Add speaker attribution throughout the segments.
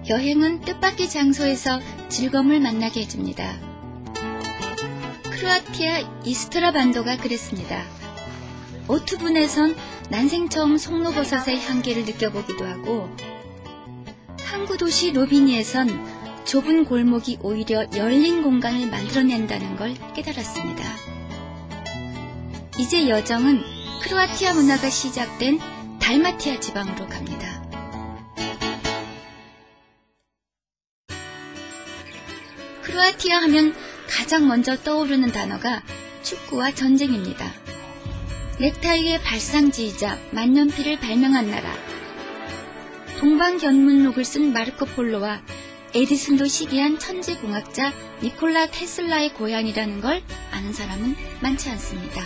Speaker 1: 여행은 뜻밖의 장소에서 즐거움을 만나게 해줍니다. 크로아티아 이스트라 반도가 그랬습니다. 오투분에선 난생 처음 송로버섯의 향기를 느껴보기도 하고, 항구 도시 로비니에선 좁은 골목이 오히려 열린 공간을 만들어낸다는 걸 깨달았습니다. 이제 여정은 크로아티아 문화가 시작된 달마티아 지방으로 갑니다. 크로아티아 하면 가장 먼저 떠오르는 단어가 축구와 전쟁입니다. 넥타이의 발상지이자 만년필을 발명한 나라. 동방견문록을 쓴 마르코 폴로와 에디슨도 시기한 천재공학자 니콜라 테슬라의 고향이라는 걸 아는 사람은 많지 않습니다.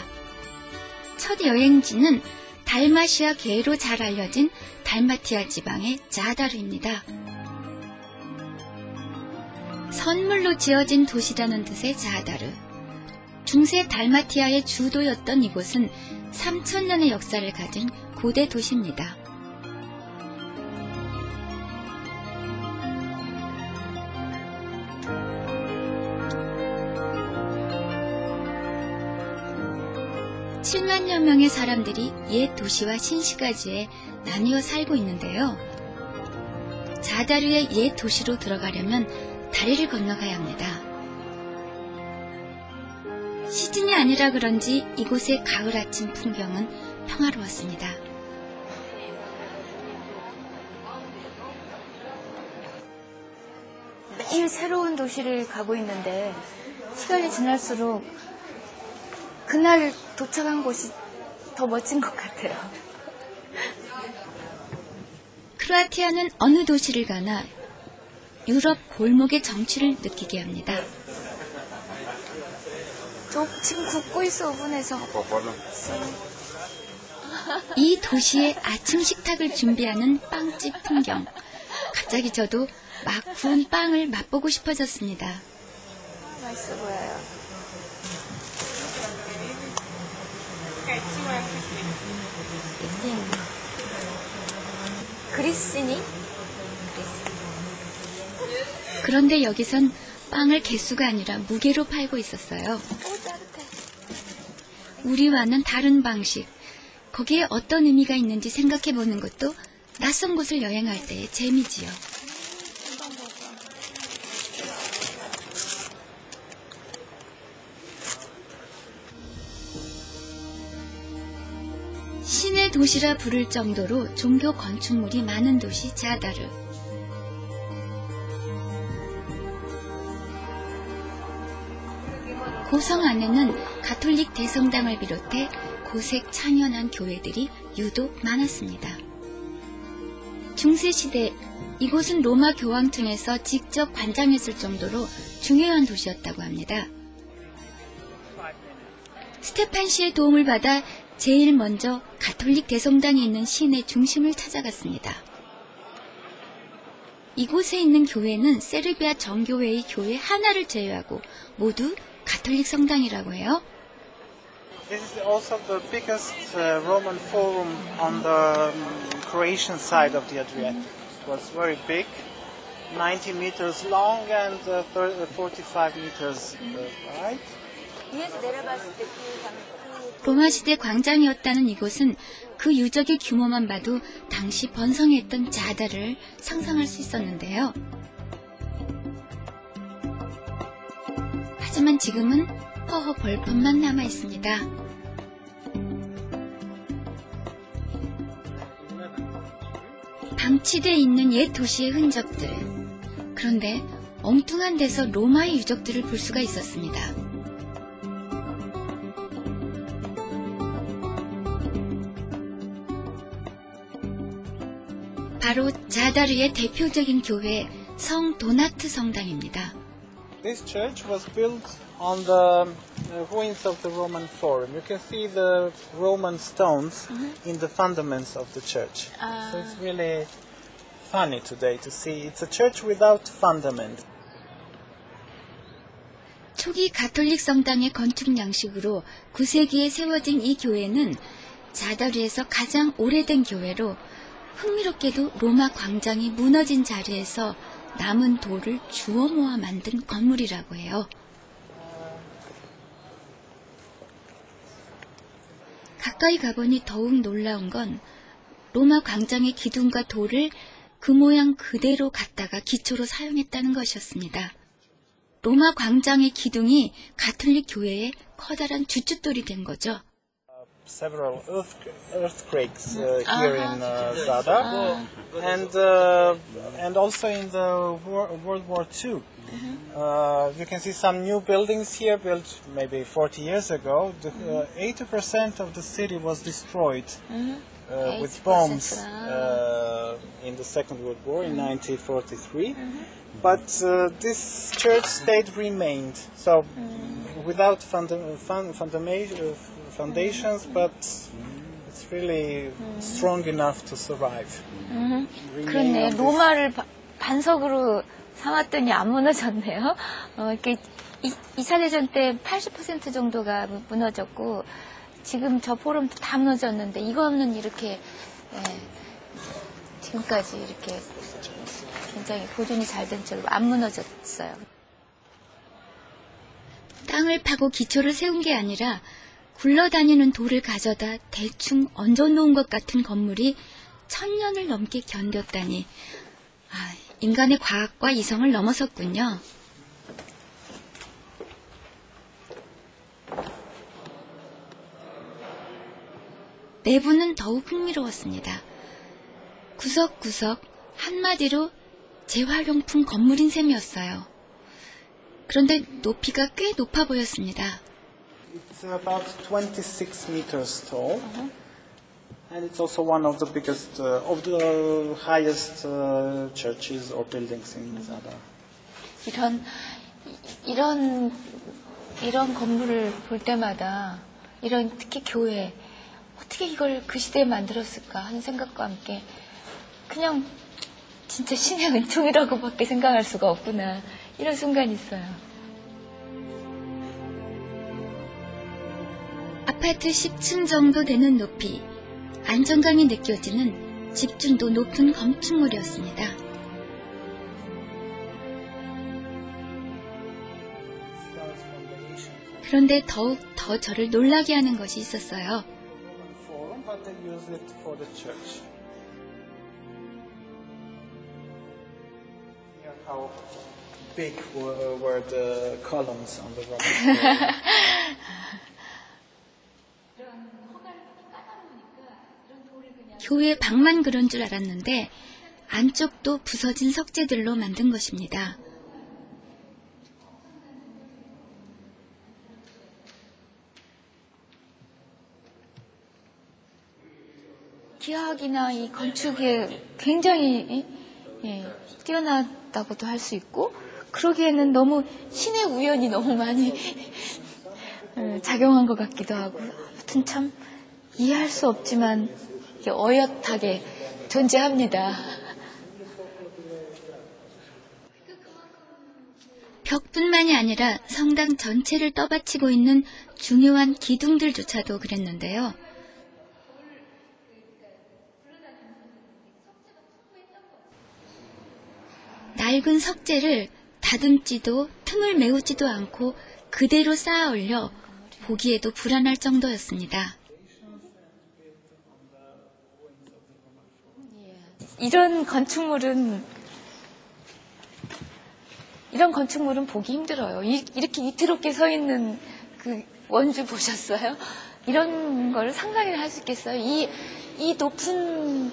Speaker 1: 첫 여행지는 달마시아 계로 잘 알려진 달마티아 지방의 자다르입니다. 선물로 지어진 도시라는 뜻의 자다르. 중세 달마티아의 주도였던 이곳은 3000년의 역사를 가진 고대 도시입니다. (7만여) 명의 사람들이 옛 도시와 신시가지에 나뉘어 살고 있는데요. 자다르의 옛 도시로 들어가려면 다리를 건너가야 합니다. 시즌이 아니라 그런지 이곳의 가을 아침 풍경은 평화로웠습니다.
Speaker 2: 매일 새로운 도시를 가고 있는데 시간이 지날수록 그날 도착한 곳이 더 멋진 것 같아요.
Speaker 1: 크로아티아는 어느 도시를 가나 유럽 골목의 정취를 느끼게 합니다.
Speaker 2: 저 지금 걷고 있어, 5분에서.
Speaker 1: 이 도시의 아침 식탁을 준비하는 빵집 풍경. 갑자기 저도 막 구운 빵을 맛보고 싶어졌습니다.
Speaker 2: 맛있어 보여요. 그리시니?
Speaker 1: 그런데 여기선 빵을 개수가 아니라 무게로 팔고 있었어요.
Speaker 2: 따뜻해.
Speaker 1: 우리와는 다른 방식. 거기에 어떤 의미가 있는지 생각해보는 것도 낯선 곳을 여행할 때의 재미지요. 신의 도시라 부를 정도로 종교 건축물이 많은 도시 자다르. 고성 안에는 가톨릭 대성당을 비롯해 고색 찬연한 교회들이 유독 많았습니다. 중세시대 이곳은 로마 교황청에서 직접 관장했을 정도로 중요한 도시였다고 합니다. 스테판 씨의 도움을 받아 제일 먼저 가톨릭 대성당에 있는 시내 중심을 찾아갔습니다. 이곳에 있는 교회는 세르비아 정교회의 교회 하나를 제외하고 모두 가톨릭 성당이라고 해요.
Speaker 3: This is also the biggest Roman forum on the Croatian side of the Adriatic. It was very big, 90 meters long and 45 meters wide.
Speaker 2: 위에서 내려봤을 때
Speaker 1: 로마 시대 광장이었다는 이곳은 그 유적의 규모만 봐도 당시 번성했던 자다를 상상할 수 있었는데요. 하지만 지금은 허허 벌판만 남아 있습니다. 방치돼 있는 옛 도시의 흔적들. 그런데 엉뚱한 데서 로마의 유적들을 볼 수가 있었습니다. 바로 자다르의 대표적인 교회 성 도나트 성당입니다.
Speaker 3: This church was built on the ruins of the Roman Forum. You can see the Roman stones in the fundaments of the church. So it's really funny today to see. It's a church without fundament.
Speaker 1: 초기 가톨릭 성당의 건축 양식으로 9세기에 세워진 이 교회는 자다르에서 가장 오래된 교회로 흥미롭게도 로마 광장이 무너진 자리에서 남은 돌을 주워 모아 만든 건물이라고 해요. 가까이 가보니 더욱 놀라운 건 로마 광장의 기둥과 돌을 그 모양 그대로 갖다가 기초로 사용했다는 것이었습니다. 로마 광장의 기둥이 가톨릭 교회의 커다란 주춧돌이 된 거죠.
Speaker 3: Several earthquakes here in Zadar, and also in the World War II. You can see some new buildings here built maybe 40 years ago. 80% of the city was destroyed with bombs in the Second World War in 1943. But this church state remained, so without foundations, but it's really strong enough to survive.
Speaker 2: 그렇네. 로마를 반석으로 삼았더니 안 무너졌네요. 이렇게 2차 대전 때 80% 정도가 무너졌고 지금 저 포럼도 다 무너졌는데 이거는 이렇게 지금까지 이렇게 굉장히 보존이 잘 된 채로 안 무너졌어요.
Speaker 1: 땅을 파고 기초를 세운 게 아니라 굴러다니는 돌을 가져다 대충 얹어놓은 것 같은 건물이 1000년을 넘게 견뎠다니 인간의 과학과 이성을 넘어섰군요. 내부는 더욱 흥미로웠습니다. 구석구석 한마디로 재활용품 건물인 셈이었어요. 그런데 높이가 꽤 높아 보였습니다.
Speaker 3: It's about 26 meters tall, and it's also one of the biggest, of the highest churches or buildings in Zadar.
Speaker 2: 이런 건물을 볼 때마다 특히 교회 어떻게 이걸 그 시대에 만들었을까 하는 생각과 함께 그냥 진짜 신의 은총이라고밖에 생각할 수가 없구나 이런 순간이 있어요.
Speaker 1: 아파트 10층 정도 되는 높이, 안정감이 느껴지는 집중도 높은 건축물이었습니다. 그런데 더욱 더 저를 놀라게 하는 것이 있었어요.
Speaker 3: How big were the columns on the Roman Forum?
Speaker 1: 교회 방만 그런 줄 알았는데 안쪽도 부서진 석재들로 만든 것입니다.
Speaker 2: 기하학이나 이 건축에 굉장히 뛰어나다고도 할 수 있고 그러기에는 너무 신의 우연이 너무 많이 작용한 것 같기도 하고 아무튼 참 이해할 수 없지만 어엿하게 존재합니다.
Speaker 1: 벽뿐만이 아니라 성당 전체를 떠받치고 있는 중요한 기둥들조차도 그랬는데요. 낡은 석재를 다듬지도 틈을 메우지도 않고 그대로 쌓아 올려 보기에도 불안할 정도였습니다.
Speaker 2: 이런 건축물은 보기 힘들어요. 이렇게 위태롭게 서 있는 그 원주 보셨어요? 이런 걸 상상을 할 수 있겠어요? 이 높은